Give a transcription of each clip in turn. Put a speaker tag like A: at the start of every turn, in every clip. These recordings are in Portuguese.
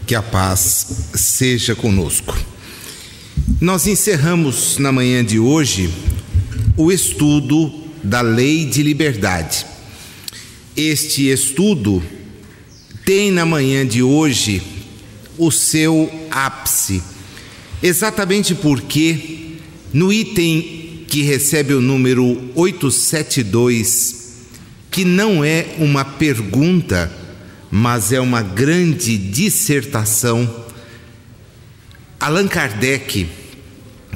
A: Que a paz seja conosco. Nós encerramos na manhã de hoje o estudo da Lei de Liberdade. Este estudo tem na manhã de hoje o seu ápice, exatamente porque no item que recebe o número 872, que não é uma pergunta, mas é uma grande dissertação, Allan Kardec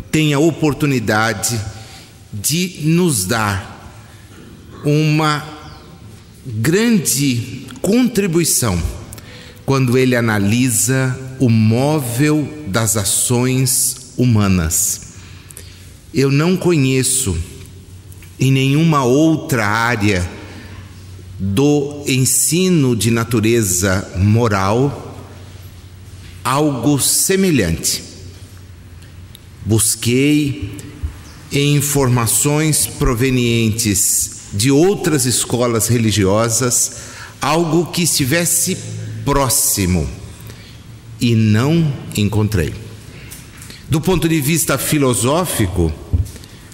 A: tem a oportunidade de nos dar uma grande contribuição quando ele analisa o móvel das ações humanas. Eu não conheço em nenhuma outra área do ensino de natureza moral algo semelhante. Busquei em informações provenientes de outras escolas religiosas algo que estivesse próximo e não encontrei. Do ponto de vista filosófico,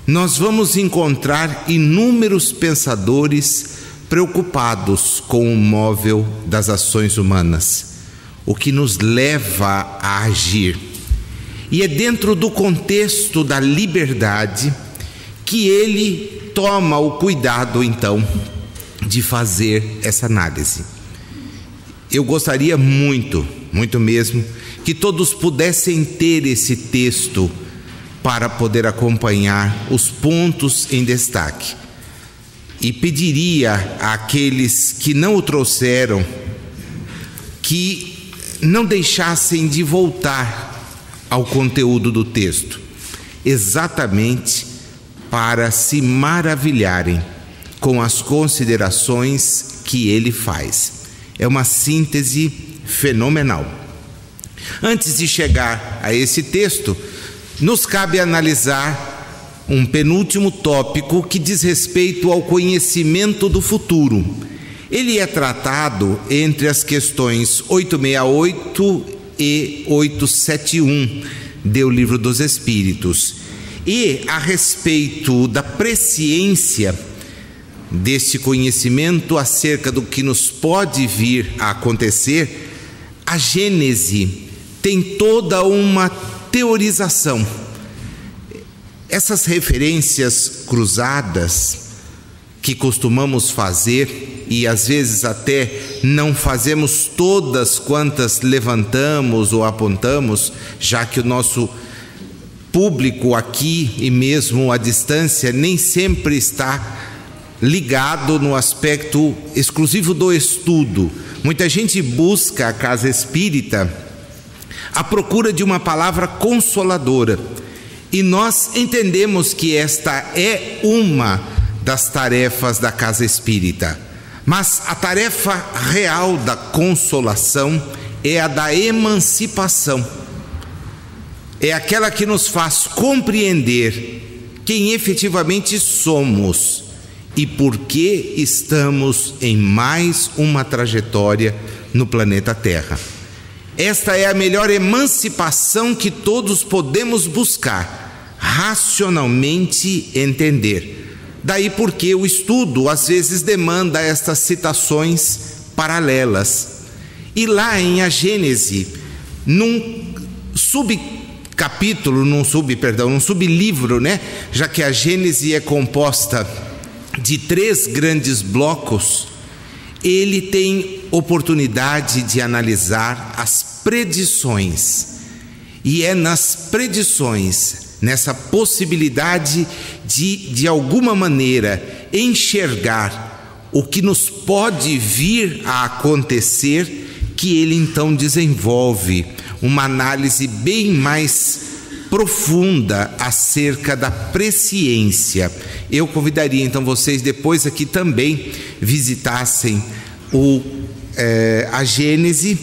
A: nós vamos encontrar inúmeros pensadores preocupados com o móvel das ações humanas, o que nos leva a agir. E é dentro do contexto da liberdade que ele toma o cuidado, então, de fazer essa análise. Eu gostaria muito mesmo, que todos pudessem ter esse texto para poder acompanhar os pontos em destaque. E pediria àqueles que não o trouxeram que não deixassem de voltar ao conteúdo do texto, exatamente para se maravilharem com as considerações que ele faz. É uma síntese fenomenal. Antes de chegar a esse texto, nos cabe analisar um penúltimo tópico que diz respeito ao conhecimento do futuro. Ele é tratado entre as questões 868 e 871 do Livro dos Espíritos. E a respeito da presciência desse conhecimento acerca do que nos pode vir a acontecer, a Gênese tem toda uma teorização. Essas referências cruzadas que costumamos fazer, e às vezes até não fazemos todas quantas levantamos ou apontamos, já que o nosso público aqui e mesmo à distância nem sempre está ligado no aspecto exclusivo do estudo. Muita gente busca a casa espírita à procura de uma palavra consoladora. E nós entendemos que esta é uma das tarefas da casa espírita. Mas a tarefa real da consolação é a da emancipação. É aquela que nos faz compreender quem efetivamente somos e por que estamos em mais uma trajetória no planeta Terra. Esta é a melhor emancipação que todos podemos buscar, racionalmente entender. Daí porque o estudo às vezes demanda estas citações paralelas. E lá em A Gênese, num sublivro, né? Já que a Gênese é composta de 3 grandes blocos, ele tem oportunidade de analisar as predições. E é nas predições, nessa possibilidade de alguma maneira enxergar o que nos pode vir a acontecer, que ele então desenvolve uma análise bem mais profunda acerca da presciência. Eu convidaria então vocês depois aqui também visitassem a Gênese,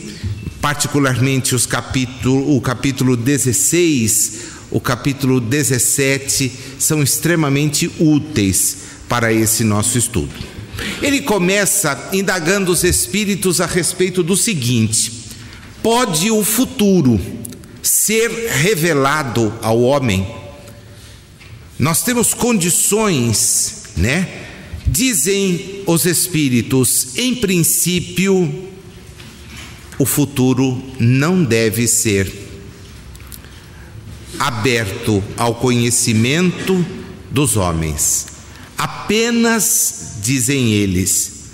A: particularmente o capítulo 16, o capítulo 17, são extremamente úteis para esse nosso estudo. Ele começa indagando os espíritos a respeito do seguinte: pode o futuro ser revelado ao homem? Nós temos condições, Dizem os espíritos, em princípio, o futuro não deve ser aberto ao conhecimento dos homens. Apenas, dizem eles,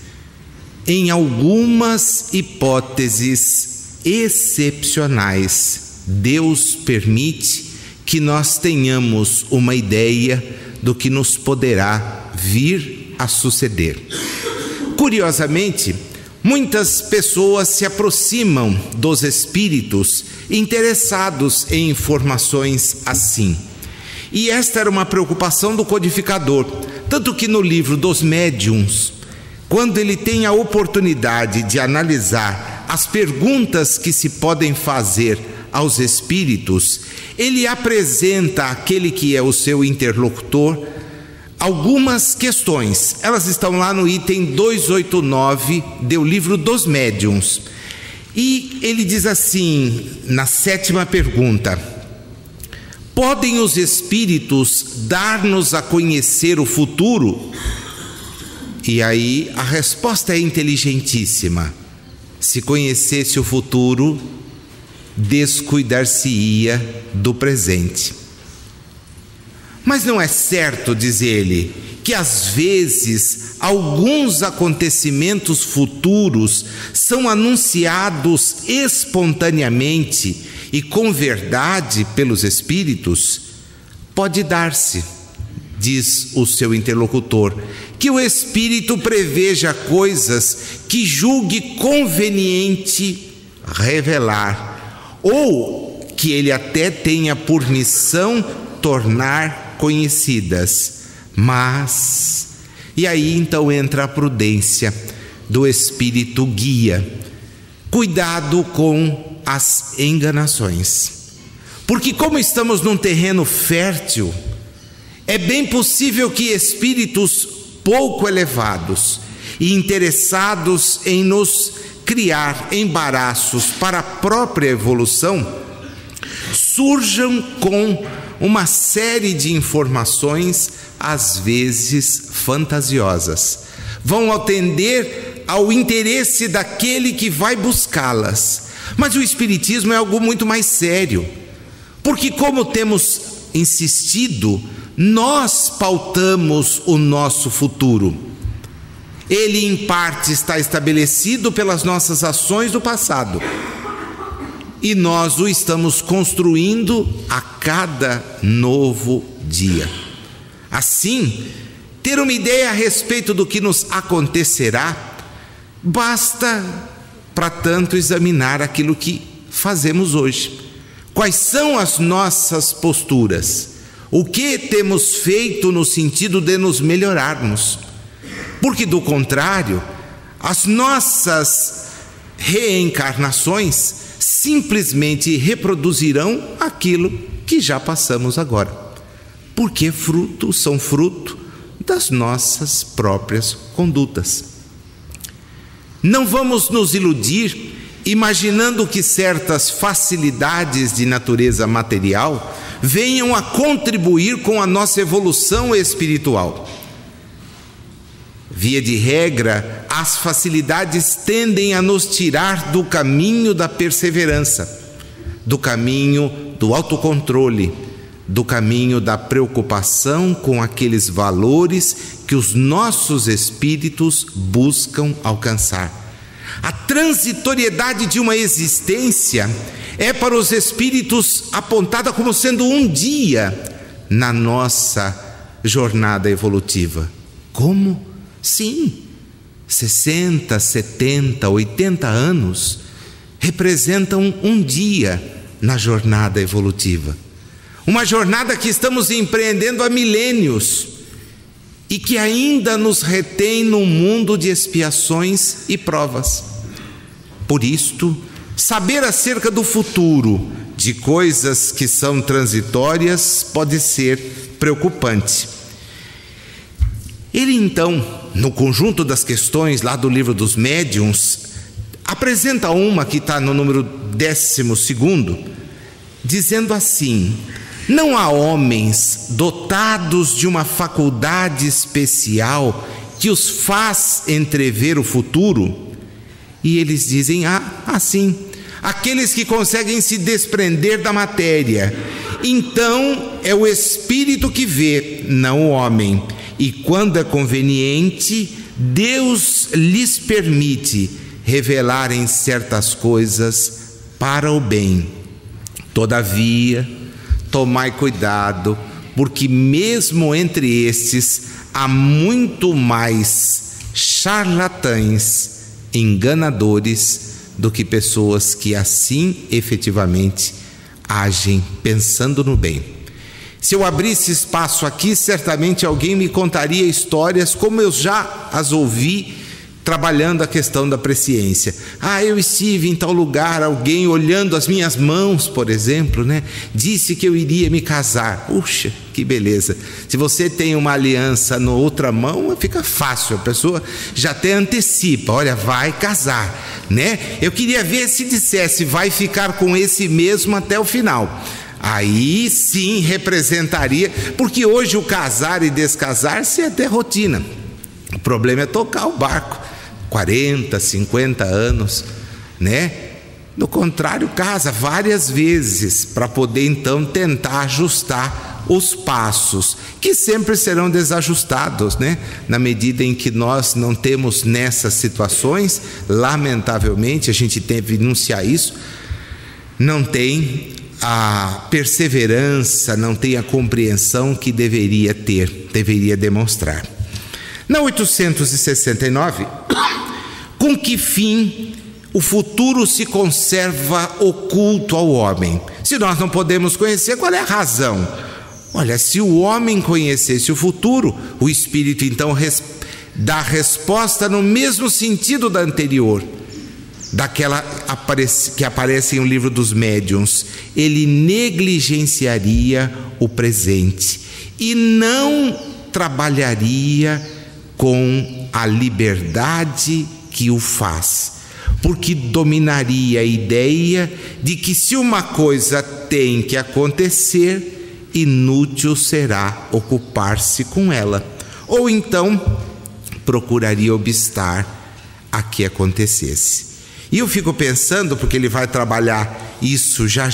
A: em algumas hipóteses excepcionais, Deus permite que nós tenhamos uma ideia do que nos poderá vir a suceder. Curiosamente, muitas pessoas se aproximam dos espíritos interessados em informações assim. E esta era uma preocupação do codificador, tanto que no livro dos médiuns, quando ele tem a oportunidade de analisar as perguntas que se podem fazer aos espíritos, ele apresenta àquele que é o seu interlocutor algumas questões. Elas estão lá no item 289 do livro dos médiuns. E ele diz assim, na 7ª pergunta: podem os espíritos dar-nos a conhecer o futuro? E aí a resposta é inteligentíssima. Se conhecesse o futuro, descuidar-se-ia do presente. Mas não é certo, diz ele, que às vezes alguns acontecimentos futuros são anunciados espontaneamente e com verdade pelos espíritos? Pode dar-se, diz o seu interlocutor, que o espírito preveja coisas que julgue conveniente revelar, ou que ele até tenha por missão tornar conhecidas, mas... E aí então entra a prudência do espírito guia. Cuidado com as enganações, porque como estamos num terreno fértil, é bem possível que espíritos pouco elevados e interessados em nos criar embaraços para a própria evolução surjam com uma série de informações, às vezes fantasiosas. Vão atender ao interesse daquele que vai buscá-las. Mas o Espiritismo é algo muito mais sério, porque, como temos insistido, nós pautamos o nosso futuro. Ele, em parte, está estabelecido pelas nossas ações do passado, e nós o estamos construindo a cada novo dia. Assim, ter uma ideia a respeito do que nos acontecerá, basta, para tanto, examinar aquilo que fazemos hoje. Quais são as nossas posturas? O que temos feito no sentido de nos melhorarmos? Porque, do contrário, as nossas reencarnações simplesmente reproduzirão aquilo que já passamos agora, porque são fruto das nossas próprias condutas. Não vamos nos iludir imaginando que certas facilidades de natureza material venham a contribuir com a nossa evolução espiritual. Via de regra, as facilidades tendem a nos tirar do caminho da perseverança, do caminho do autocontrole, do caminho da preocupação com aqueles valores que os nossos espíritos buscam alcançar. A transitoriedade de uma existência é para os espíritos apontada como sendo um dia na nossa jornada evolutiva. Como? Sim, 60, 70, 80 anos representam um dia na jornada evolutiva. Uma jornada que estamos empreendendo há milênios e que ainda nos retém num mundo de expiações e provas. Por isto, saber acerca do futuro, de coisas que são transitórias, pode ser preocupante. Ele então, no conjunto das questões lá do livro dos médiuns, apresenta uma que está no número 12º, dizendo assim: não há homens dotados de uma faculdade especial que os faz entrever o futuro? E eles dizem: sim, aqueles que conseguem se desprender da matéria. Então é o Espírito que vê, não o homem. E quando é conveniente, Deus lhes permite revelarem certas coisas para o bem. Todavia, tomai cuidado, porque mesmo entre estes há muito mais charlatães, enganadores, do que pessoas que assim efetivamente agem pensando no bem. Se eu abrisse espaço aqui, certamente alguém me contaria histórias como eu já as ouvi trabalhando a questão da presciência. Eu estive em tal lugar, alguém olhando as minhas mãos, por exemplo, disse que eu iria me casar. Puxa, que beleza. Se você tem uma aliança na outra mão, fica fácil, a pessoa já até antecipa, olha, vai casar, Eu queria ver se dissesse, vai ficar com esse mesmo até o final. Aí sim representaria, porque hoje o casar e descasar-se é até rotina. O problema é tocar o barco, 40, 50 anos, Do contrário, casa várias vezes para poder então tentar ajustar os passos, que sempre serão desajustados, Na medida em que nós não temos nessas situações, lamentavelmente, a gente tem que denunciar isso, não tem a perseverança, não tem a compreensão que deveria ter, deveria demonstrar. Na 869, com que fim o futuro se conserva oculto ao homem? Se nós não podemos conhecer, qual é a razão? Olha, se o homem conhecesse o futuro, o Espírito então dá resposta no mesmo sentido da anterior, daquela que aparece em O Livro dos Médiuns. Ele negligenciaria o presente e não trabalharia com a liberdade que o faz, porque dominaria a ideia de que se uma coisa tem que acontecer, inútil será ocupar-se com ela, ou então procuraria obstar a que acontecesse. E eu fico pensando, porque ele vai trabalhar isso já,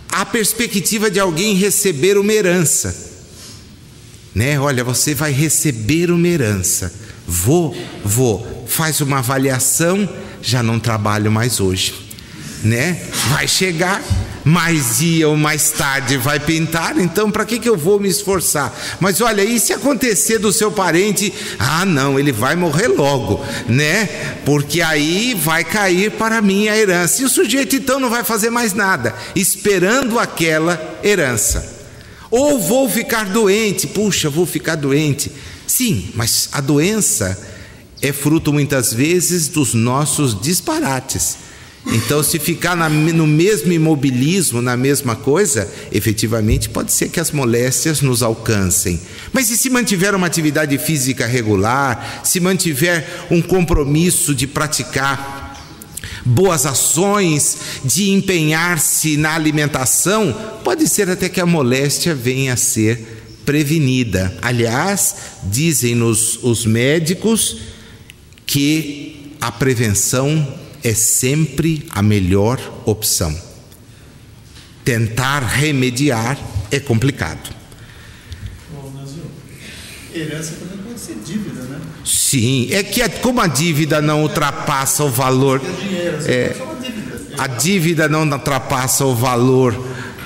A: a perspectiva de alguém receber uma herança, Olha, você vai receber uma herança. Vou, faz uma avaliação, já não trabalho mais hoje, Vai chegar, mais dia ou mais tarde vai pintar, então para que eu vou me esforçar? Mas olha, e se acontecer do seu parente? Não, ele vai morrer logo, Porque aí vai cair para mim a herança. E o sujeito então não vai fazer mais nada, esperando aquela herança. Ou vou ficar doente, puxa, vou ficar doente. Sim, mas a doença é fruto muitas vezes dos nossos disparates. Então, se ficar no mesmo imobilismo, na mesma coisa, efetivamente pode ser que as moléstias nos alcancem. Mas e se mantiver uma atividade física regular, se mantiver um compromisso de praticar boas ações, de empenhar-se na alimentação, pode ser até que a moléstia venha a ser prevenida. Aliás, dizem-nos os médicos que a prevenção é sempre a melhor opção. Tentar remediar é complicado.
B: Herança também pode ser dívida,
A: Sim, é que como a dívida não ultrapassa o valor, a dívida não ultrapassa o valor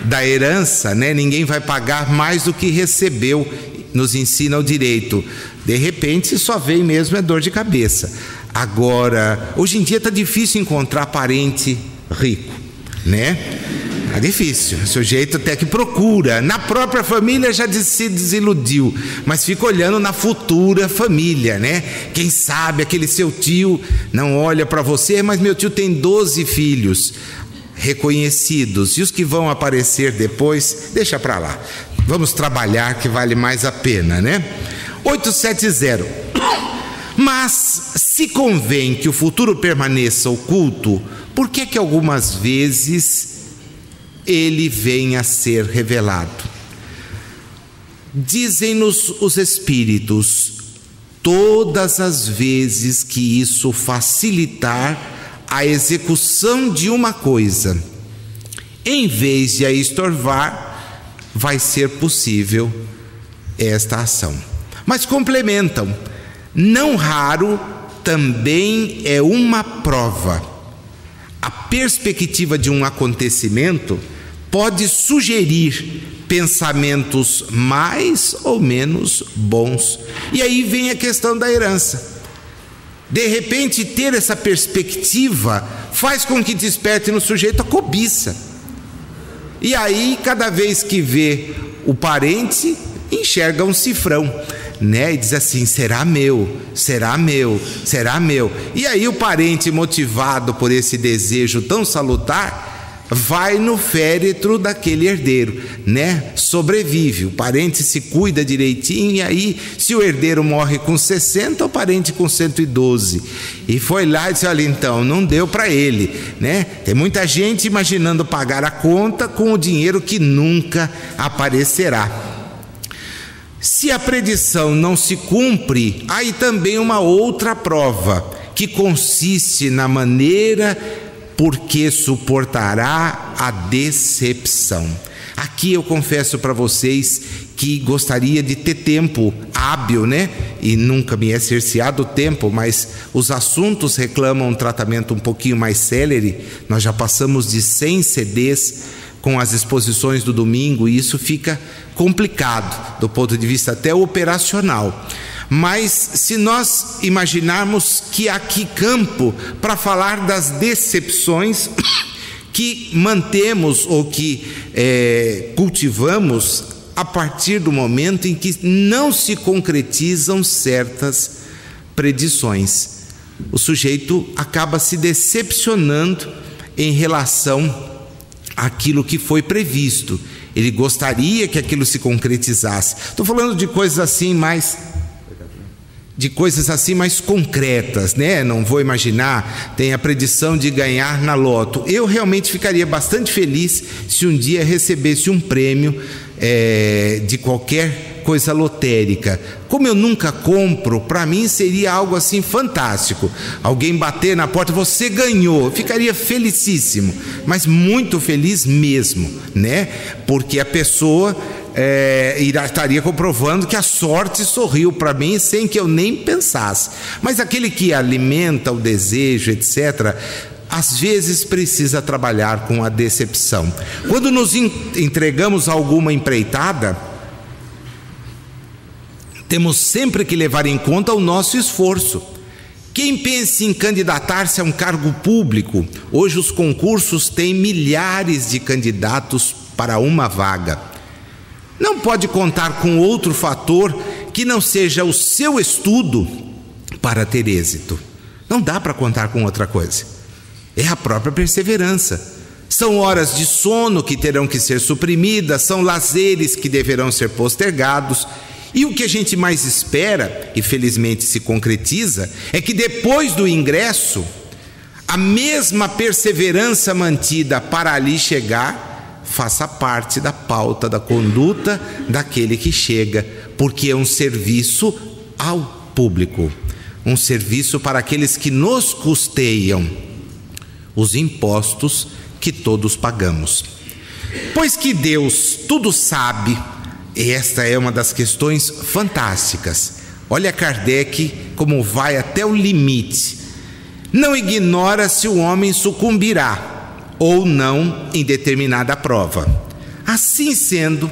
A: da herança, ninguém vai pagar mais do que recebeu, nos ensina o direito. De repente só vem mesmo é dor de cabeça. Agora, hoje em dia está difícil encontrar parente rico, É difícil, o sujeito até que procura, na própria família já se desiludiu, mas fica olhando na futura família, Quem sabe aquele seu tio não olha para você, mas meu tio tem 12 filhos reconhecidos, e os que vão aparecer depois, deixa para lá, vamos trabalhar que vale mais a pena, 870. Mas se convém que o futuro permaneça oculto, por que que algumas vezes ele vem a ser revelado? Dizem-nos os Espíritos, todas as vezes que isso facilitar a execução de uma coisa, em vez de a estorvar, vai ser possível esta ação. Mas complementam, não raro também é uma prova. A perspectiva de um acontecimento pode sugerir pensamentos mais ou menos bons. E aí vem a questão da herança. De repente, ter essa perspectiva faz com que desperte no sujeito a cobiça. E aí, cada vez que vê o parente, enxerga um cifrão, né? E diz assim: será meu, será meu, será meu. E aí o parente, motivado por esse desejo tão salutar, vai no féretro daquele herdeiro, né? Sobrevive, o parente se cuida direitinho, e aí, se o herdeiro morre com 60, o parente com 112. E foi lá e disse: olha, então, não deu para ele, né? Tem muita gente imaginando pagar a conta com o dinheiro que nunca aparecerá. Se a predição não se cumpre, há aí também uma outra prova, que consiste na maneira porque suportará a decepção. Aqui eu confesso para vocês que gostaria de ter tempo hábil, né? E nunca me é cerceado o tempo, mas os assuntos reclamam um tratamento um pouquinho mais célere. Nós já passamos de 100 CDs com as exposições do domingo, e isso fica complicado do ponto de vista até operacional. Mas se nós imaginarmos que há aqui campo para falar das decepções que mantemos ou que cultivamos a partir do momento em que não se concretizam certas predições, o sujeito acaba se decepcionando em relação àquilo que foi previsto. Ele gostaria que aquilo se concretizasse. Estou falando de coisas assim mais concretas, né? Não vou imaginar, tem a predição de ganhar na loto. Eu realmente ficaria bastante feliz se um dia recebesse um prêmio de qualquer coisa lotérica. Como eu nunca compro, para mim seria algo assim fantástico. Alguém bater na porta: você ganhou. Eu ficaria felicíssimo, mas muito feliz mesmo, né? Porque a pessoa estaria comprovando que a sorte sorriu para mim sem que eu nem pensasse. Mas aquele que alimenta o desejo, etc., às vezes precisa trabalhar com a decepção. Quando nos entregamos a alguma empreitada, temos sempre que levar em conta o nosso esforço. Quem pense em candidatar-se a um cargo público, hoje os concursos têm milhares de candidatos para uma vaga. Não pode contar com outro fator que não seja o seu estudo para ter êxito. Não dá para contar com outra coisa. É a própria perseverança. São horas de sono que terão que ser suprimidas, são lazeres que deverão ser postergados. E o que a gente mais espera, e felizmente se concretiza, é que depois do ingresso, a mesma perseverança mantida para ali chegar faça parte da pauta da conduta daquele que chega, porque é um serviço ao público, um serviço para aqueles que nos custeiam os impostos que todos pagamos. Pois que Deus tudo sabe, esta é uma das questões fantásticas. Olha Kardec como vai até o limite. Não ignora se o homem sucumbirá ou não em determinada prova. Assim sendo,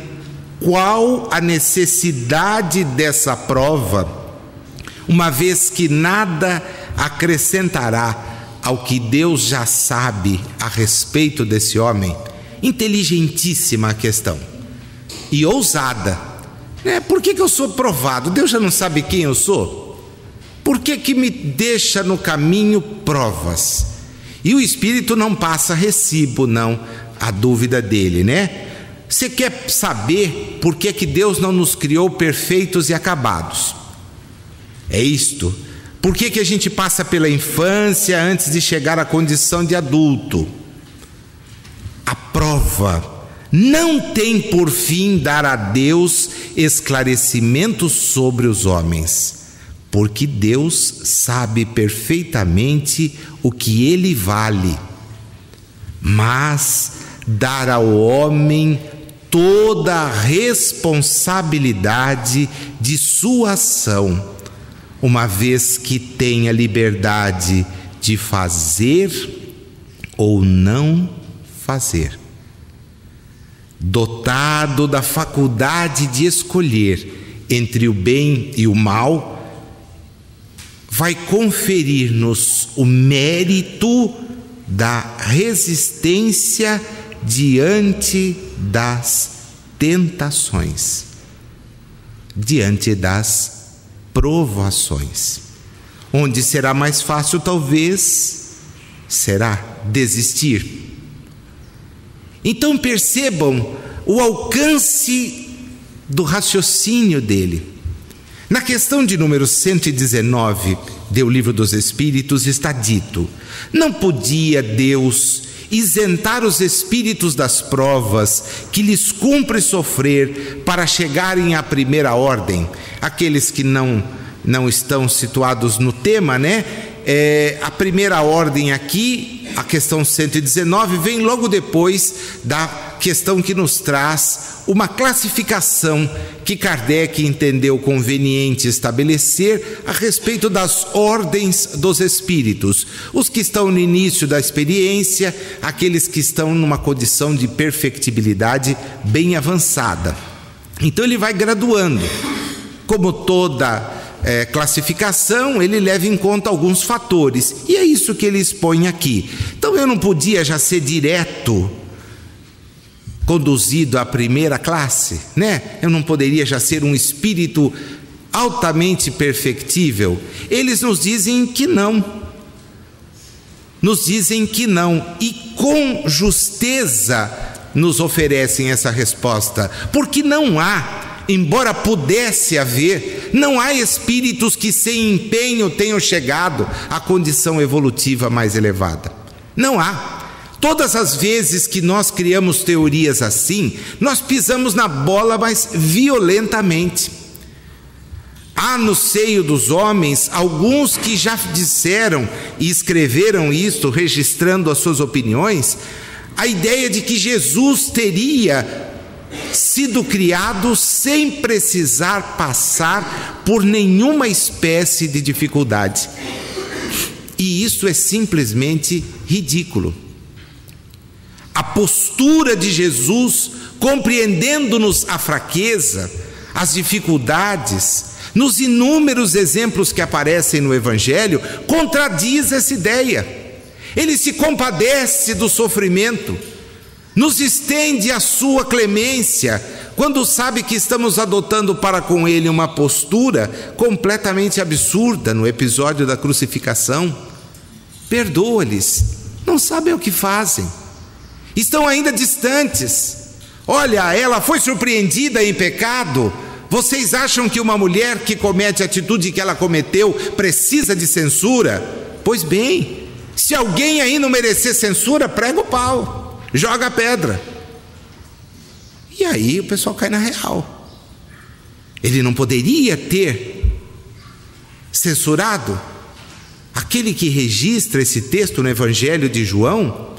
A: qual a necessidade dessa prova, uma vez que nada acrescentará ao que Deus já sabe a respeito desse homem? Inteligentíssima a questão e ousada, né? Por que eu sou provado? Deus já não sabe quem eu sou? Por que me deixa no caminho provas? E o Espírito não passa recibo, não, a dúvida dele, né? Você quer saber por que Deus não nos criou perfeitos e acabados? É isto, Por que a gente passa pela infância antes de chegar à condição de adulto? A prova não tem por fim dar a Deus esclarecimentos sobre os homens, porque Deus sabe perfeitamente o que ele vale, mas dar ao homem toda a responsabilidade de sua ação, uma vez que tem a liberdade de fazer ou não fazer. Dotado da faculdade de escolher entre o bem e o mal, vai conferir-nos o mérito da resistência diante das tentações, diante das provações. Onde será mais fácil, talvez, será desistir. Então percebam o alcance do raciocínio dele. Na questão de número 119 do Livro dos Espíritos está dito: não podia Deus isentar os espíritos das provas que lhes cumpre sofrer para chegarem à primeira ordem. Aqueles que não estão situados no tema, né? A primeira ordem aqui, a questão 119, vem logo depois da questão que nos traz uma classificação que Kardec entendeu conveniente estabelecer a respeito das ordens dos espíritos. Os que estão no início da experiência, aqueles que estão numa condição de perfectibilidade bem avançada. Então ele vai graduando. Como toda classificação, ele leva em conta alguns fatores, e é isso que ele expõe aqui. Então eu não podia já ser direto conduzido à primeira classe, né? Eu não poderia já ser um espírito altamente perfectível. Eles nos dizem que não. Nos dizem que não, e com justeza nos oferecem essa resposta, porque não há, embora pudesse haver, não há espíritos que sem empenho tenham chegado à condição evolutiva mais elevada. Não há. Todas as vezes que nós criamos teorias assim, nós pisamos na bola, mas violentamente. Há no seio dos homens alguns que já disseram e escreveram isto, registrando as suas opiniões, a ideia de que Jesus teria sido criado sem precisar passar por nenhuma espécie de dificuldade. E isso é simplesmente ridículo. A postura de Jesus, compreendendo-nos a fraqueza, as dificuldades, nos inúmeros exemplos que aparecem no Evangelho, contradiz essa ideia. Ele se compadece do sofrimento, nos estende a sua clemência, quando sabe que estamos adotando para com ele uma postura completamente absurda no episódio da crucificação. Perdoa-lhes, não sabem o que fazem, estão ainda distantes. Olha, ela foi surpreendida em pecado. Vocês acham que uma mulher que comete a atitude que ela cometeu precisa de censura? Pois bem, se alguém aí não merecer censura, prega o pau, joga a pedra. E aí o pessoal cai na real. Ele não poderia ter censurado? Aquele que registra esse texto no Evangelho de João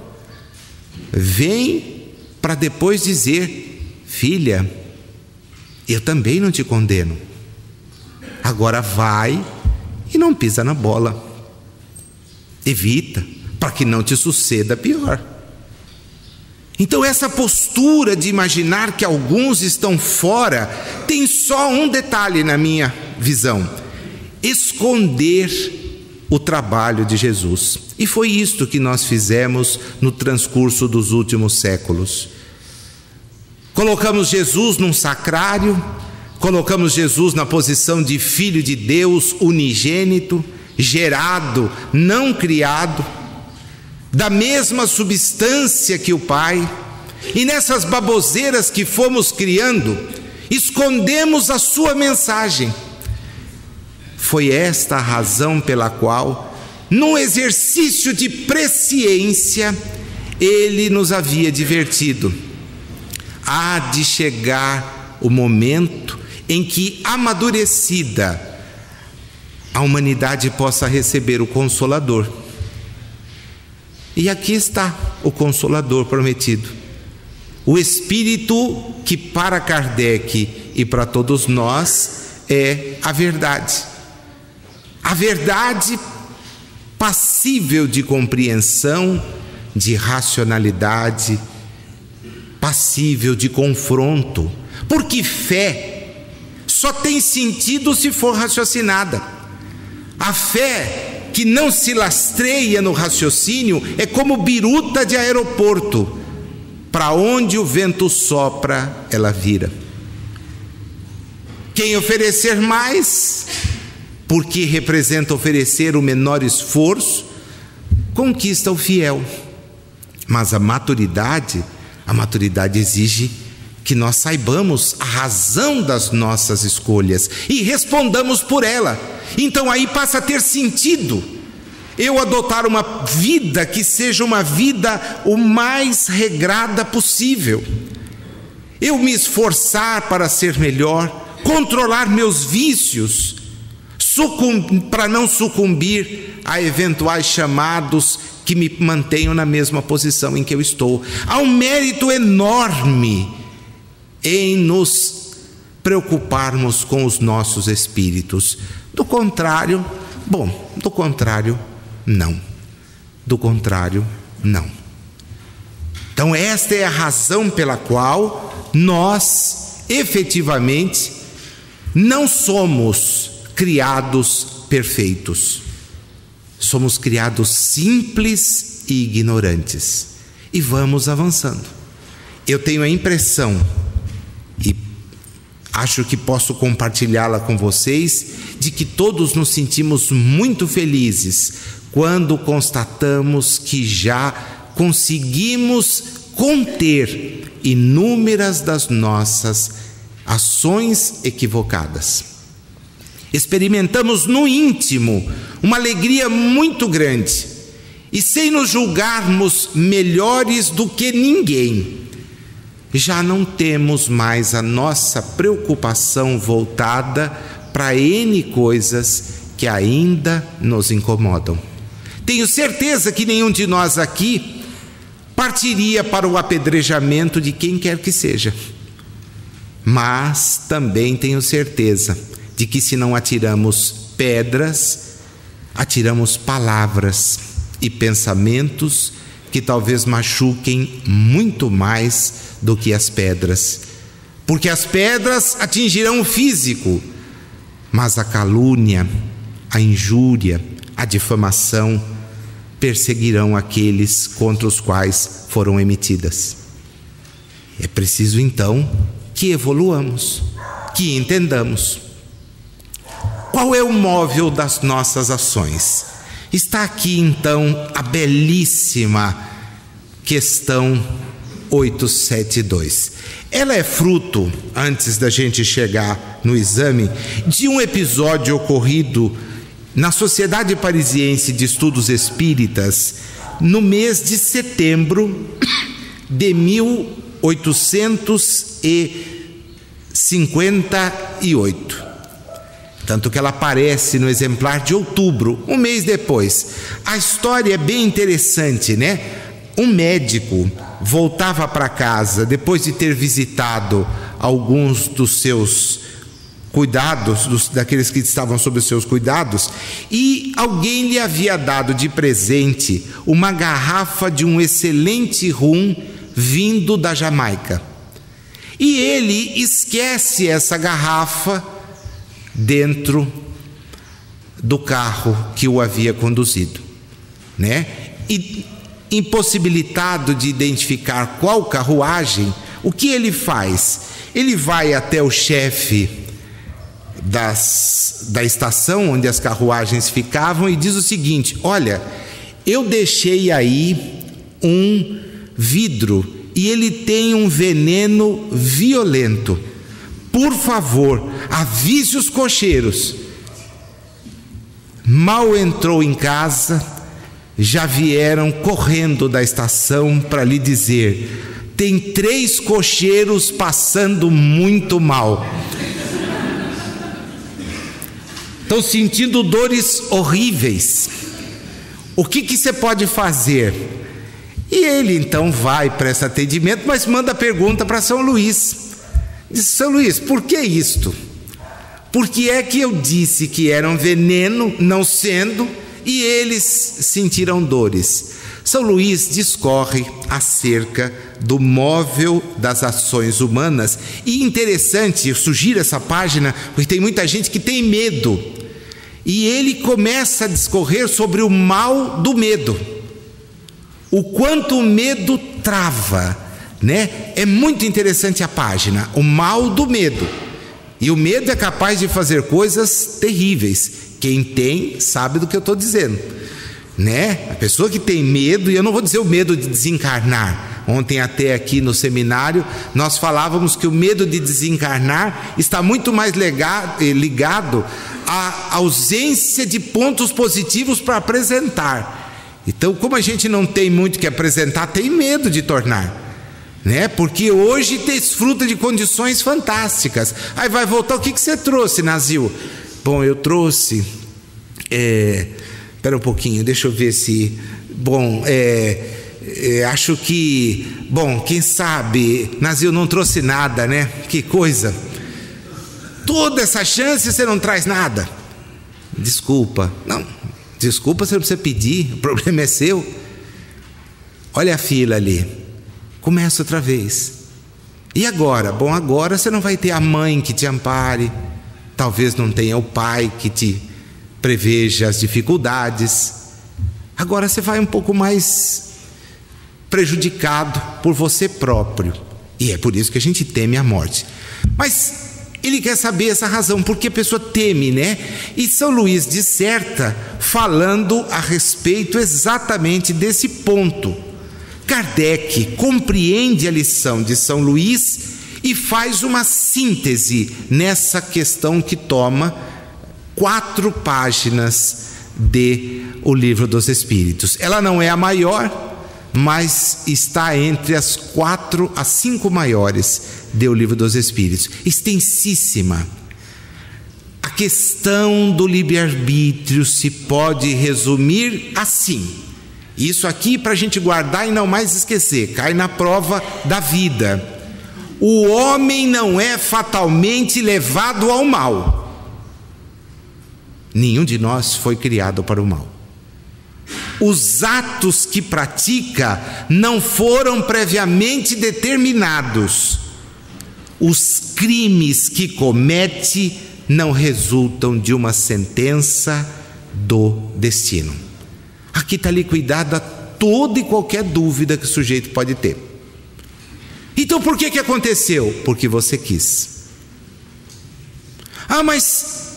A: vem para depois dizer: filha, eu também não te condeno. Agora vai e não pisa na bola. Evita, para que não te suceda pior. Então essa postura de imaginar que alguns estão fora tem só um detalhe na minha visão: esconder o trabalho de Jesus. E foi isto que nós fizemos no transcurso dos últimos séculos. Colocamos Jesus num sacrário, colocamos Jesus na posição de Filho de Deus unigênito, gerado, não criado, da mesma substância que o Pai, e nessas baboseiras que fomos criando, escondemos a sua mensagem. foi esta a razão pela qual, num exercício de presciência, ele nos havia advertido: há de chegar o momento em que, amadurecida, a humanidade possa receber o Consolador. E aqui está o Consolador prometido. O Espírito que para Kardec e para todos nós é a verdade. A verdade passível de compreensão, de racionalidade, passível de confronto. Porque fé só tem sentido se for raciocinada. A fé que não se lastreia no raciocínio é como biruta de aeroporto: para onde o vento sopra, ela vira. Quem oferecer mais, porque representa oferecer o menor esforço, conquista o fiel. Mas a maturidade exige que nós saibamos a razão das nossas escolhas e respondamos por ela. Então aí passa a ter sentido eu adotar uma vida que seja uma vida o mais regrada possível. Eu me esforçar para ser melhor, controlar meus vícios, para não sucumbir a eventuais chamados que me mantenham na mesma posição em que eu estou. Há um mérito enorme em nos preocuparmos com os nossos espíritos. Do contrário, não. Do contrário, não. Então esta é a razão pela qual nós, efetivamente, não somos criados perfeitos. Somos criados simples e ignorantes. E vamos avançando. Eu tenho a impressão, e acho que posso compartilhá-la com vocês, de que todos nos sentimos muito felizes quando constatamos que já conseguimos conter inúmeras das nossas ações equivocadas. Experimentamos no íntimo uma alegria muito grande, e sem nos julgarmos melhores do que ninguém, já não temos mais a nossa preocupação voltada para N coisas que ainda nos incomodam. Tenho certeza que nenhum de nós aqui partiria para o apedrejamento de quem quer que seja. Mas também tenho certeza de que se não atiramos pedras, atiramos palavras e pensamentos que talvez machuquem muito mais do que as pedras. Porque as pedras atingirão o físico, mas a calúnia, a injúria, a difamação perseguirão aqueles contra os quais foram emitidas. É preciso então que evoluamos, que entendamos. Qual é o móvel das nossas ações? Está aqui então a belíssima questão 872. Ela é fruto, antes da gente chegar no exame, de um episódio ocorrido na Sociedade Parisiense de Estudos Espíritas no mês de setembro de 1858. Tanto que ela aparece no exemplar de outubro, um mês depois. A história é bem interessante, né? Um médico voltava para casa depois de ter visitado alguns dos seus cuidados, daqueles que estavam sob os seus cuidados, e alguém lhe havia dado de presente uma garrafa de um excelente rum vindo da Jamaica. E ele esquece essa garrafa dentro do carro que o havia conduzido, né? E impossibilitado de identificar qual carruagem, o que ele faz? Ele vai até o chefe da estação onde as carruagens ficavam e diz o seguinte: olha, eu deixei aí um vidro e ele tem um veneno violento. Por favor, avise os cocheiros. Mal entrou em casa, já vieram correndo da estação para lhe dizer: tem 3 cocheiros passando muito mal. Estão sentindo dores horríveis. O que você pode fazer? E ele então vai para esse atendimento, mas manda pergunta para São Luís. Diz: São Luís, por que isto? Por que é que eu disse que era um veneno, não sendo, e eles sentiram dores? São Luís discorre acerca do móvel das ações humanas. E interessante, eu sugiro essa página, porque tem muita gente que tem medo. E ele começa a discorrer sobre o mal do medo. O quanto o medo trava, né? É muito interessante a página, o mal do medo. E o medo é capaz de fazer coisas terríveis. Quem tem sabe do que eu estou dizendo, né? A pessoa que tem medo, e eu não vou dizer o medo de desencarnar. Ontem até aqui no seminário nós falávamos que o medo de desencarnar está muito mais ligado à ausência de pontos positivos para apresentar. Então, como a gente não tem muito que apresentar, tem medo de tornar, né? Porque hoje desfruta de condições fantásticas. Aí vai voltar: o que você trouxe, Nazil? Bom, eu trouxe espera um pouquinho, deixa eu ver se... Bom, acho que... Bom, quem sabe, Nazil não trouxe nada, né? Que coisa. Toda essa chance você não traz nada. Desculpa. Não, desculpa, você não precisa pedir, o problema é seu. Olha a fila ali. Começa outra vez. E agora? Bom, agora você não vai ter a mãe que te ampare. Talvez não tenha o pai que te preveja as dificuldades. Agora você vai um pouco mais prejudicado por você próprio. E é por isso que a gente teme a morte. Mas ele quer saber essa razão, porque a pessoa teme, né? E São Luís disserta falando a respeito exatamente desse ponto. Kardec compreende a lição de São Luís e faz uma síntese nessa questão que toma 4 páginas de O Livro dos Espíritos. Ela não é a maior, mas está entre as 4 a 5 maiores de O Livro dos Espíritos. Extensíssima. A questão do livre-arbítrio se pode resumir assim. Isso aqui para a gente guardar e não mais esquecer. Cai na prova da vida. O homem não é fatalmente levado ao mal. Nenhum de nós foi criado para o mal. Os atos que pratica não foram previamente determinados. Os crimes que comete não resultam de uma sentença do destino. Aqui está liquidada toda e qualquer dúvida que o sujeito pode ter. Então por que aconteceu? Porque você quis. Ah, mas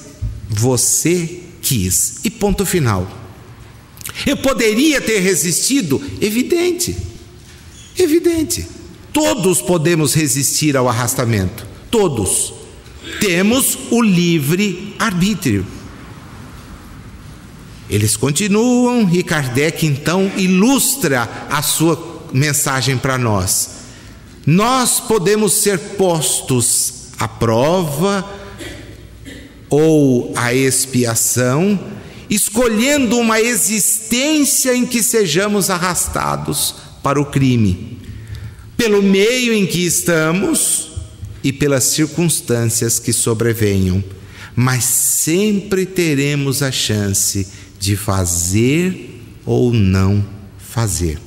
A: você quis, e ponto final. Eu poderia ter resistido? Evidente. Todos podemos resistir ao arrastamento. Todos. Temos o livre arbítrio. Eles continuam e Kardec então ilustra a sua mensagem para nós. Nós podemos ser postos à prova ou à expiação, escolhendo uma existência em que sejamos arrastados para o crime, pelo meio em que estamos e pelas circunstâncias que sobrevenham, mas sempre teremos a chance de fazer ou não fazer.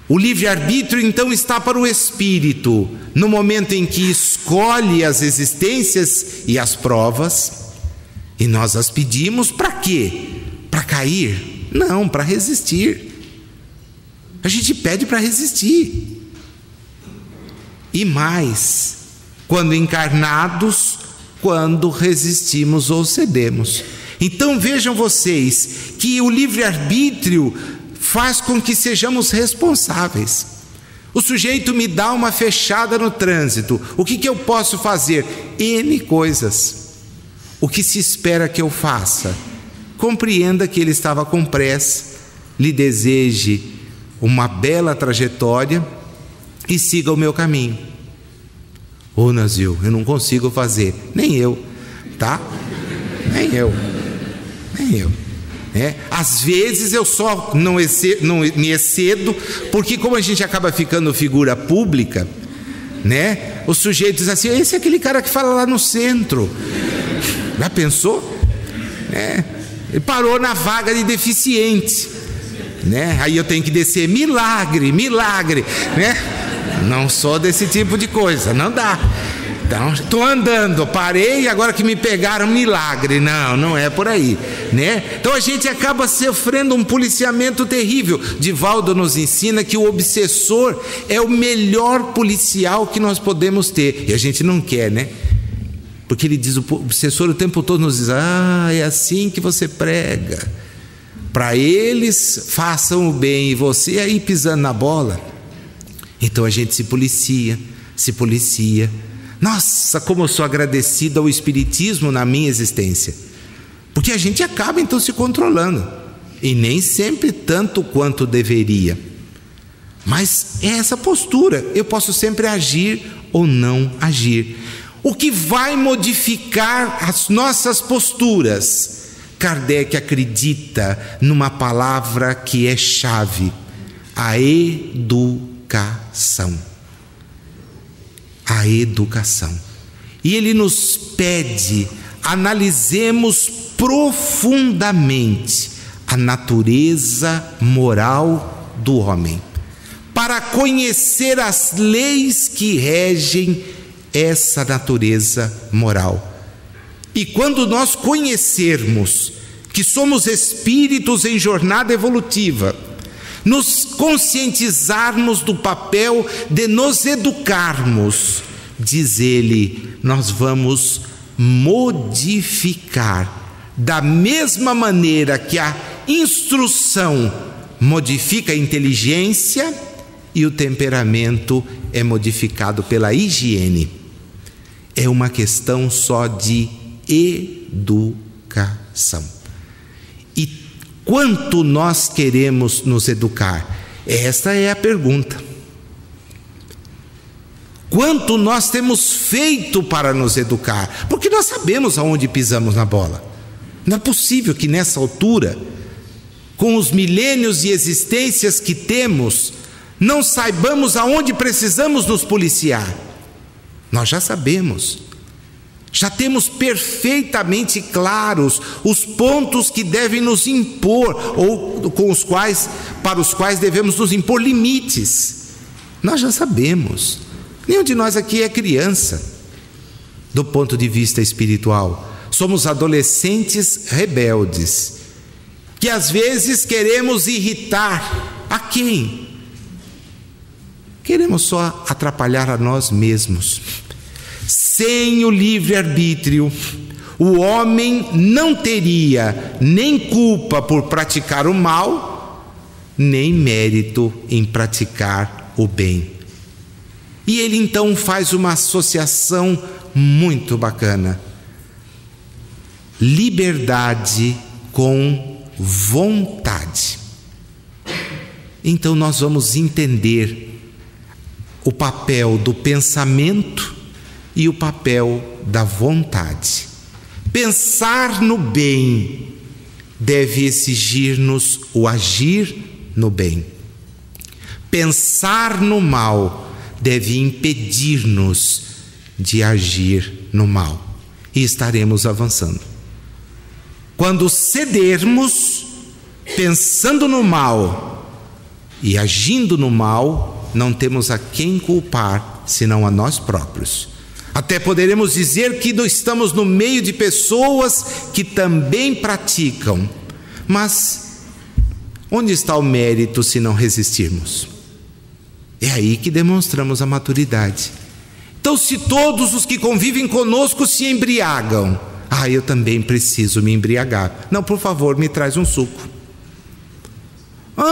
A: O livre-arbítrio então está para o espírito, no momento em que escolhe as existências e as provas, e nós as pedimos para quê? Para cair? Não, para resistir. A gente pede para resistir. E mais, quando encarnados, quando resistimos ou cedemos. Então vejam vocês que o livre-arbítrio faz com que sejamos responsáveis. O sujeito me dá uma fechada no trânsito. O que eu posso fazer? N coisas. o que se espera que eu faça? Compreenda que ele estava com pressa, lhe deseje uma bela trajetória e siga o meu caminho. Ô Nazil, eu não consigo fazer, nem eu, tá? Nem eu. Às vezes eu só não me excedo, porque como a gente acaba ficando figura pública, né? O sujeito diz assim: esse é aquele cara que fala lá no centro. Já pensou? Ele parou na vaga de deficiente, né? Aí eu tenho que descer, milagre, né? Não sou desse tipo de coisa, não dá. Então, estou andando, parei, agora que me pegaram, milagre. Não é por aí, né? Então a gente acaba sofrendo um policiamento terrível. Divaldo nos ensina que o obsessor é o melhor policial que nós podemos ter. E a gente não quer, né? Porque ele diz, o obsessor o tempo todo nos diz: é assim que você prega. Para eles, façam o bem, e você aí pisando na bola. Então a gente se policia. Nossa, como eu sou agradecido ao Espiritismo na minha existência, porque a gente acaba então se controlando, e nem sempre tanto quanto deveria, mas é essa postura. Eu posso sempre agir ou não agir. O que vai modificar as nossas posturas? Kardec acredita numa palavra que é chave: a educação. A educação. E ele nos pede: analisemos profundamente a natureza moral do homem, para conhecer as leis que regem essa natureza moral. E quando nós conhecermos que somos espíritos em jornada evolutiva, nos conscientizarmos do papel de nos educarmos, diz ele, nós vamos modificar, da mesma maneira que a instrução modifica a inteligência e o temperamento é modificado pela higiene. É uma questão só de educação. E quanto nós queremos nos educar? Esta é a pergunta. Quanto nós temos feito para nos educar? Porque nós sabemos aonde pisamos na bola. Não é possível que nessa altura, com os milênios de existências que temos, não saibamos aonde precisamos nos policiar. Nós já sabemos. Já temos perfeitamente claros os pontos que devem nos impor, ou para os quais devemos nos impor limites. Nós já sabemos. Nenhum de nós aqui é criança, do ponto de vista espiritual. Somos adolescentes rebeldes, que às vezes queremos irritar. A quem? Queremos só atrapalhar a nós mesmos. Sem o livre-arbítrio, o homem não teria nem culpa por praticar o mal, nem mérito em praticar o bem. E ele então faz uma associação muito bacana: liberdade com vontade. Então nós vamos entender o papel do pensamento e o papel da vontade. Pensar no bem deve exigir-nos o agir no bem. Pensar no mal deve impedir-nos de agir no mal. E estaremos avançando. Quando cedermos, pensando no mal e agindo no mal, não temos a quem culpar, senão a nós próprios. Até poderemos dizer que estamos no meio de pessoas que também praticam. Mas onde está o mérito se não resistirmos? É aí que demonstramos a maturidade. Então, se todos os que convivem conosco se embriagam, eu também preciso me embriagar. Não, por favor, me traz um suco.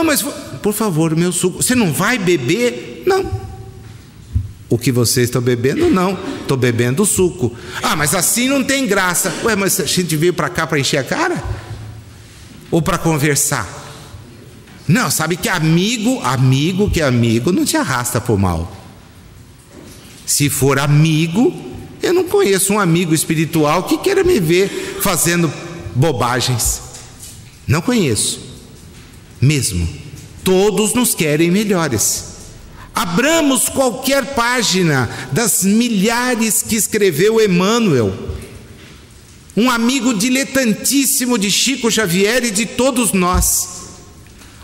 A: Mas por favor, meu suco. Você não vai beber? Não. O que vocês estão bebendo, não. Estou bebendo suco. Ah, mas assim não tem graça. Ué, mas a gente veio para cá para encher a cara? Ou para conversar? Não, sabe que amigo que é amigo não te arrasta para o mal. Se for amigo, eu não conheço um amigo espiritual que queira me ver fazendo bobagens. Não conheço. Mesmo. Todos nos querem melhores. Abramos qualquer página das milhares que escreveu Emmanuel, um amigo diletantíssimo de Chico Xavier e de todos nós,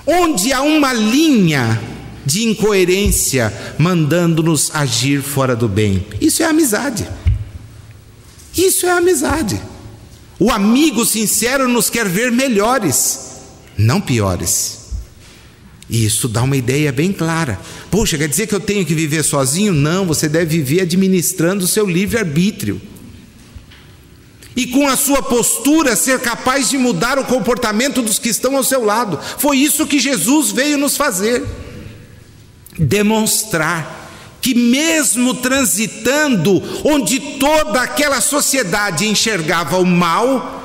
A: onde há uma linha de incoerência mandando-nos agir fora do bem. Isso é amizade. Isso é amizade. O amigo sincero nos quer ver melhores, não piores. E isso dá uma ideia bem clara. Poxa, quer dizer que eu tenho que viver sozinho? Não, você deve viver administrando o seu livre-arbítrio. E com a sua postura ser capaz de mudar o comportamento dos que estão ao seu lado. Foi isso que Jesus veio nos fazer. Demonstrar que mesmo transitando onde toda aquela sociedade enxergava o mal,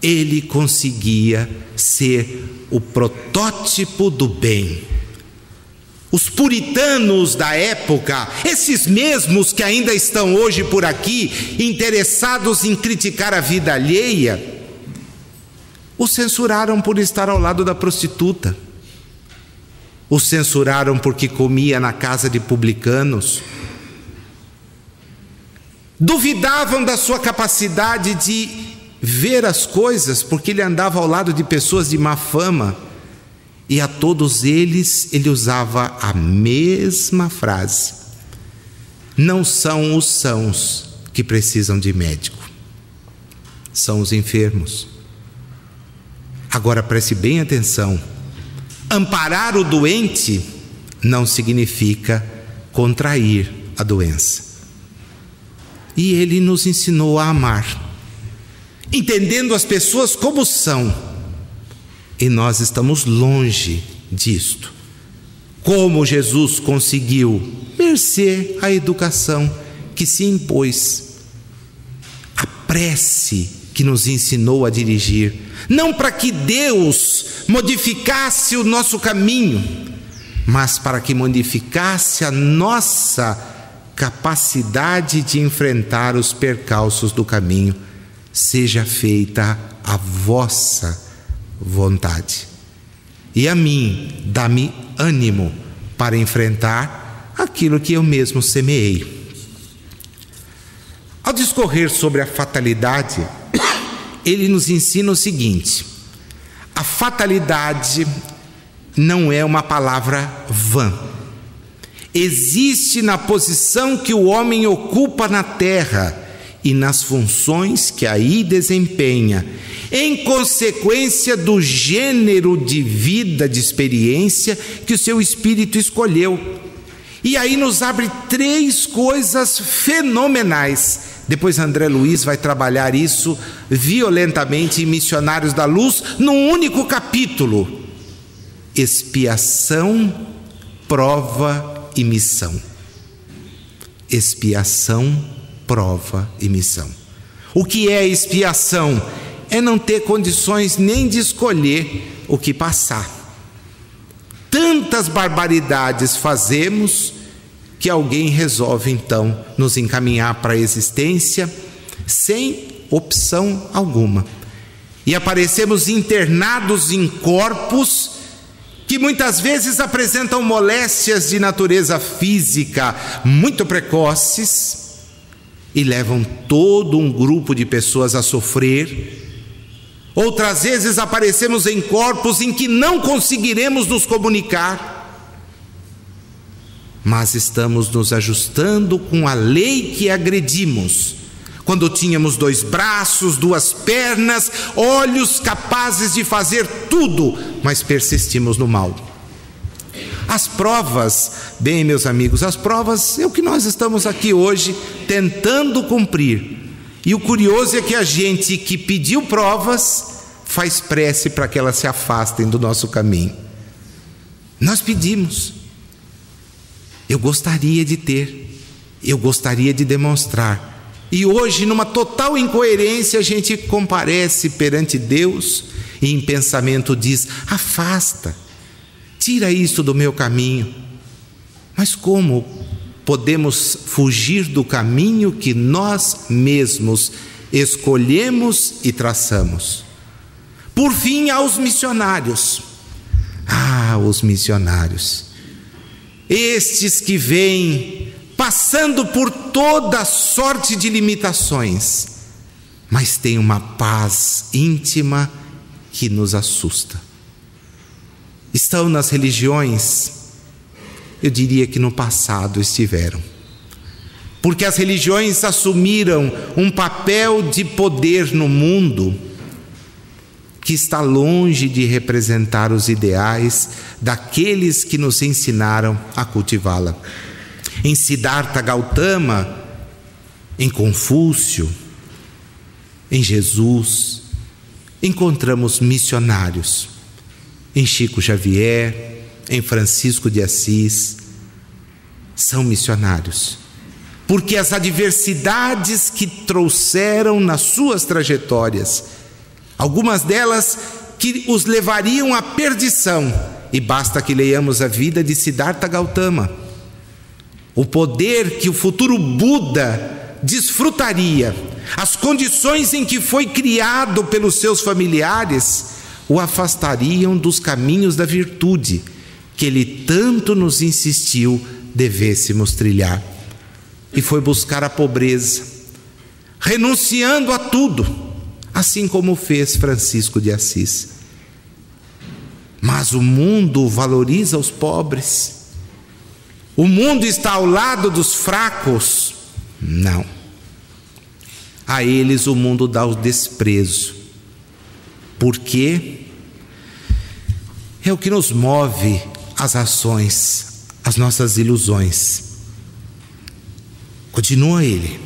A: ele conseguia ser o protótipo do bem. Os puritanos da época, esses mesmos que ainda estão hoje por aqui, interessados em criticar a vida alheia, o censuraram por estar ao lado da prostituta, o censuraram porque comia na casa de publicanos, duvidavam da sua capacidade de ver as coisas, porque ele andava ao lado de pessoas de má fama, e a todos eles ele usava a mesma frase: não são os sãos que precisam de médico, são os enfermos. Agora preste bem atenção: amparar o doente não significa contrair a doença. E ele nos ensinou a amar, entendendo as pessoas como são, e nós estamos longe disto. Como Jesus conseguiu? Mercê à educação que se impôs, a prece que nos ensinou a dirigir, não para que Deus modificasse o nosso caminho, mas para que modificasse a nossa capacidade de enfrentar os percalços do caminho. Seja feita a vossa vontade. E a mim, dá-me ânimo para enfrentar aquilo que eu mesmo semeei. Ao discorrer sobre a fatalidade, ele nos ensina o seguinte: a fatalidade não é uma palavra vã. Existe na posição que o homem ocupa na terra e nas funções que aí desempenha, em consequência do gênero de vida, de experiência que o seu espírito escolheu. E aí nos abre 3 coisas fenomenais. Depois André Luiz vai trabalhar isso violentamente em Missionários da Luz, num único capítulo: expiação, prova e missão. Expiação, prova e missão. O que é expiação? É não ter condições nem de escolher o que passar. Tantas barbaridades fazemos que alguém resolve então nos encaminhar para a existência sem opção alguma. E aparecemos internados em corpos que muitas vezes apresentam moléstias de natureza física muito precoces e levam todo um grupo de pessoas a sofrer. Outras vezes aparecemos em corpos em que não conseguiremos nos comunicar, mas estamos nos ajustando com a lei que agredimos, quando tínhamos 2 braços, 2 pernas, olhos capazes de fazer tudo, mas persistimos no mal. As provas, bem, meus amigos, as provas é o que nós estamos aqui hoje tentando cumprir. E o curioso é que a gente que pediu provas faz prece para que elas se afastem do nosso caminho. Nós pedimos. Eu gostaria de ter. Eu gostaria de demonstrar. E hoje, numa total incoerência, a gente comparece perante Deus e em pensamento diz: afasta, tira isso do meu caminho. Mas como podemos fugir do caminho que nós mesmos escolhemos e traçamos? Por fim, aos missionários. Os missionários. Estes que vêm passando por toda sorte de limitações, mas têm uma paz íntima que nos assusta. Estão nas religiões? Eu diria que no passado estiveram, porque as religiões assumiram um papel de poder no mundo que está longe de representar os ideais daqueles que nos ensinaram a cultivá-la. Em Siddhartha Gautama, em Confúcio, em Jesus, encontramos missionários. Em Chico Xavier, em Francisco de Assis, são missionários, porque as adversidades que trouxeram nas suas trajetórias, algumas delas que os levariam à perdição, e basta que leiamos a vida de Siddhartha Gautama, o poder que o futuro Buda desfrutaria, as condições em que foi criado pelos seus familiares, o afastariam dos caminhos da virtude que ele tanto nos insistiu devêssemos trilhar. E foi buscar a pobreza, renunciando a tudo, assim como fez Francisco de Assis. Mas o mundo valoriza os pobres. O mundo está ao lado dos fracos? Não. A eles o mundo dá o desprezo. Por quê? É o que nos move as ações, as nossas ilusões. Continua ele.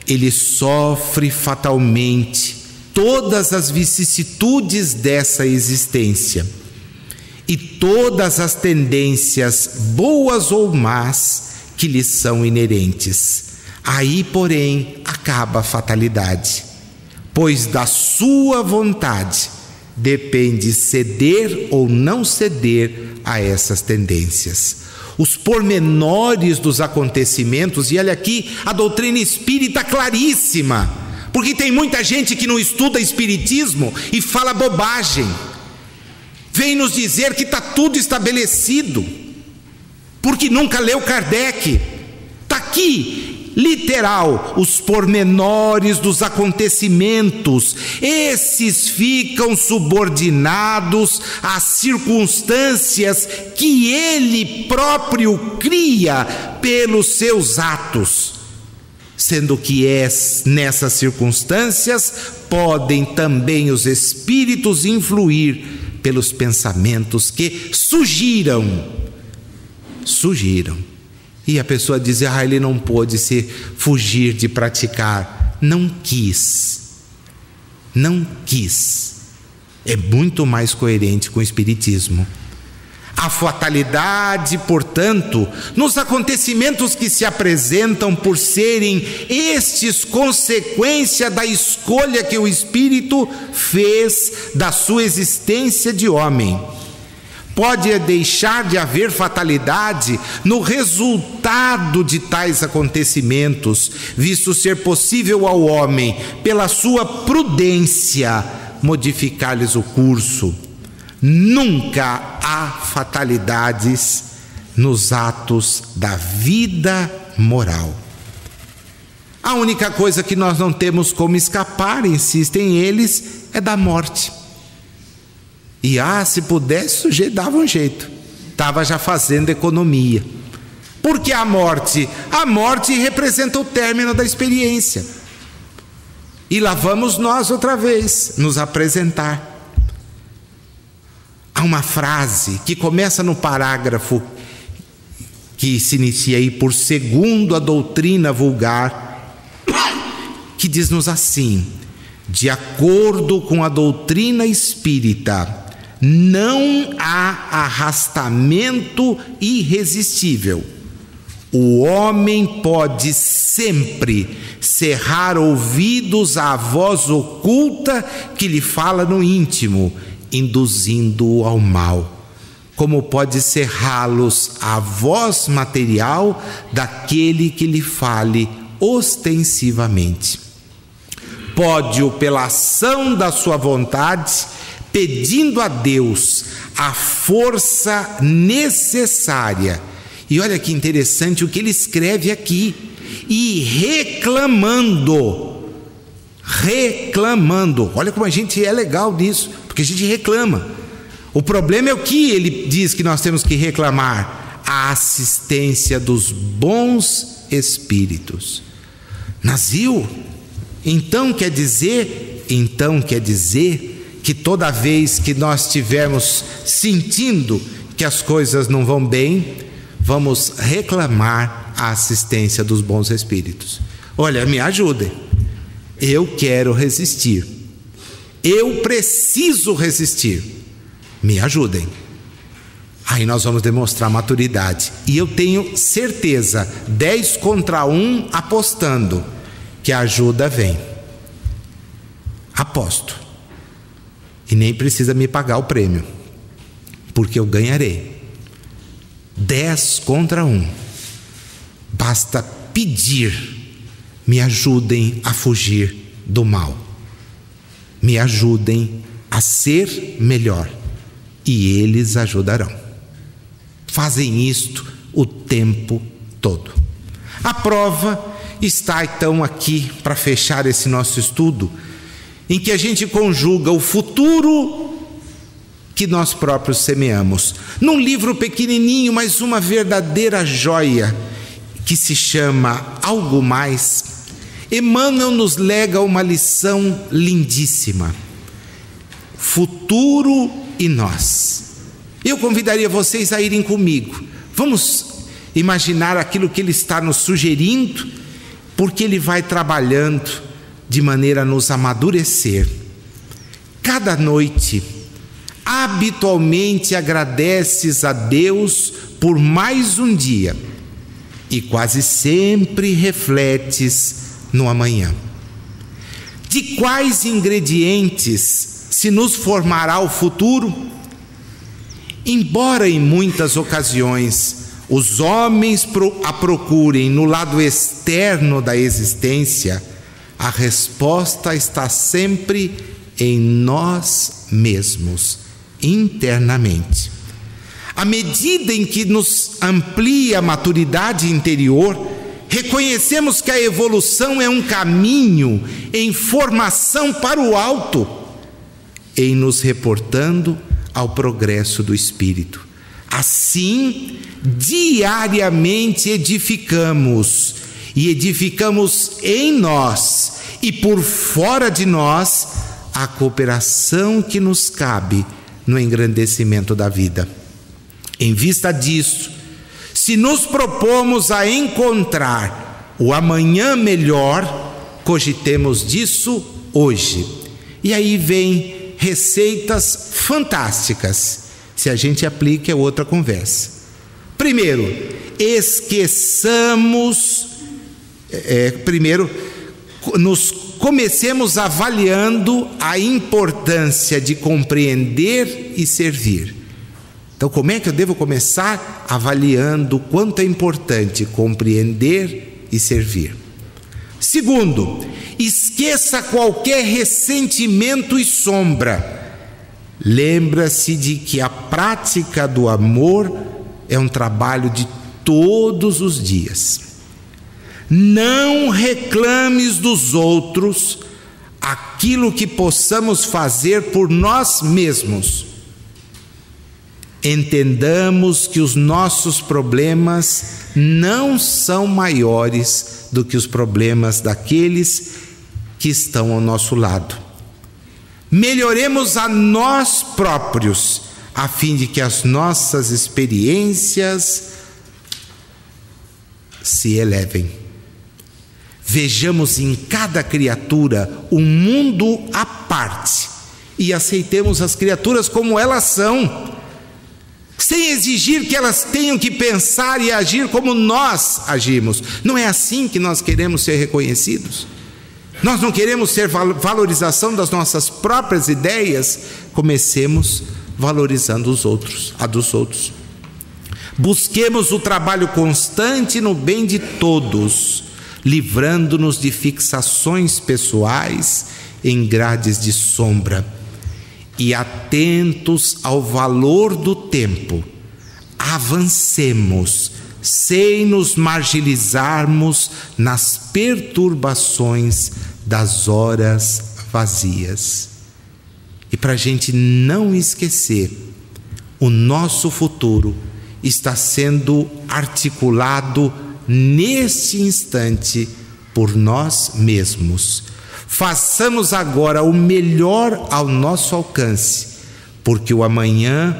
A: Ele sofre fatalmente todas as vicissitudes dessa existência e todas as tendências, boas ou más, que lhe são inerentes. Aí, porém, acaba a fatalidade, pois da sua vontade depende ceder ou não ceder a essas tendências. Os pormenores dos acontecimentos, e olha aqui, a doutrina espírita claríssima, porque tem muita gente que não estuda espiritismo e fala bobagem, vem nos dizer que está tudo estabelecido, porque nunca leu Kardec. Está aqui, literal, os pormenores dos acontecimentos, esses ficam subordinados às circunstâncias que ele próprio cria pelos seus atos, sendo que nessas circunstâncias podem também os espíritos influir pelos pensamentos que surgiram. E a pessoa diz: ele não pôde fugir de praticar. Não quis. É muito mais coerente com o espiritismo. A fatalidade, portanto, nos acontecimentos que se apresentam por serem estes consequência da escolha que o espírito fez da sua existência de homem. Pode deixar de haver fatalidade no resultado de tais acontecimentos, visto ser possível ao homem, pela sua prudência, modificar-lhes o curso. Nunca há fatalidades nos atos da vida moral. A única coisa que nós não temos como escapar, insistem eles, é da morte. E se pudesse, o sujeito dava um jeito, estava já fazendo economia. Porque a morte representa o término da experiência. E lá vamos nós outra vez nos apresentar. Há uma frase que começa no parágrafo que se inicia aí por segundo a doutrina vulgar, que diz-nos assim: de acordo com a doutrina espírita, não há arrastamento irresistível, o homem pode sempre cerrar ouvidos à voz oculta que lhe fala no íntimo, induzindo-o ao mal, como pode cerrá-los à voz material daquele que lhe fale ostensivamente. Pode-o, pela ação da sua vontade, pedindo a Deus a força necessária. E olha que interessante o que ele escreve aqui. E reclamando. Olha como a gente é legal nisso, porque a gente reclama. O problema é o que ele diz que nós temos que reclamar: a assistência dos bons espíritos. Nazil, então quer dizer que toda vez que nós estivermos sentindo que as coisas não vão bem, vamos reclamar a assistência dos bons espíritos. Olha, me ajudem. Eu quero resistir. Eu preciso resistir. Me ajudem. Aí nós vamos demonstrar maturidade. E eu tenho certeza, 10 contra 1, apostando, que a ajuda vem. Aposto. E nem precisa me pagar o prêmio, porque eu ganharei. 10 contra 1. Basta pedir. Me ajudem a fugir do mal. Me ajudem a ser melhor. E eles ajudarão. Fazem isto o tempo todo. A prova está então aqui, para fechar esse nosso estudo, em que a gente conjuga o futuro que nós próprios semeamos, num livro pequenininho, mas uma verdadeira joia, que se chama Algo Mais. Emmanuel nos lega uma lição lindíssima: futuro e nós. Eu convidaria vocês a irem comigo. Vamos imaginar aquilo que ele está nos sugerindo, porque ele vai trabalhando de maneira a nos amadurecer. Cada noite, habitualmente agradeces a Deus por mais um dia e quase sempre refletes no amanhã. De quais ingredientes se nos formará o futuro? Embora em muitas ocasiões os homens a procurem no lado externo da existência, a resposta está sempre em nós mesmos, internamente. À medida em que nos amplia a maturidade interior, reconhecemos que a evolução é um caminho em formação para o alto, em nos reportando ao progresso do espírito. Assim, diariamente edificamos, e edificamos em nós e por fora de nós a cooperação que nos cabe no engrandecimento da vida. Em vista disso, se nos propomos a encontrar o amanhã melhor, cogitemos disso hoje. E aí vem receitas fantásticas. Se a gente aplica, é outra conversa. Primeiro, comecemos avaliando a importância de compreender e servir. Então, como é que eu devo começar? Avaliando o quanto é importante compreender e servir. Segundo, esqueça qualquer ressentimento e sombra. Lembra-se de que a prática do amor é um trabalho de todos os dias. Não reclames dos outros aquilo que possamos fazer por nós mesmos. Entendamos que os nossos problemas não são maiores do que os problemas daqueles que estão ao nosso lado. Melhoremos a nós próprios, a fim de que as nossas experiências se elevem. Vejamos em cada criatura um mundo à parte e aceitemos as criaturas como elas são. sem exigir que elas tenham que pensar e agir como nós agimos. Não é assim que nós queremos ser reconhecidos. Nós não queremos ser valorização das nossas próprias ideias. Comecemos valorizando os outros, a dos outros. Busquemos o trabalho constante no bem de todos, livrando-nos de fixações pessoais em grades de sombra. E atentos ao valor do tempo, avancemos, sem nos marginalizarmos nas perturbações das horas vazias. E para a gente não esquecer, o nosso futuro está sendo articulado neste instante por nós mesmos. Façamos agora o melhor ao nosso alcance, porque o amanhã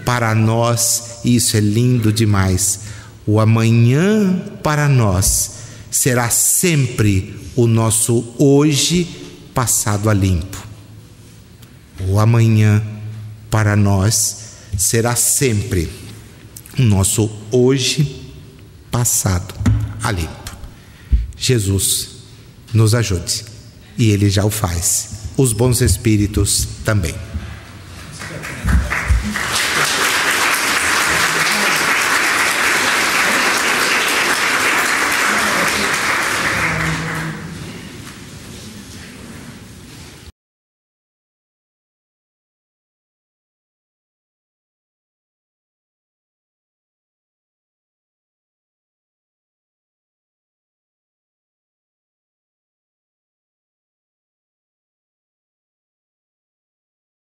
A: para nós, e isso é lindo demais, o amanhã para nós será sempre o nosso hoje passado a limpo. O amanhã para nós será sempre o nosso hoje passado a limpo. Jesus nos ajude, e Ele já o faz. Os bons espíritos também.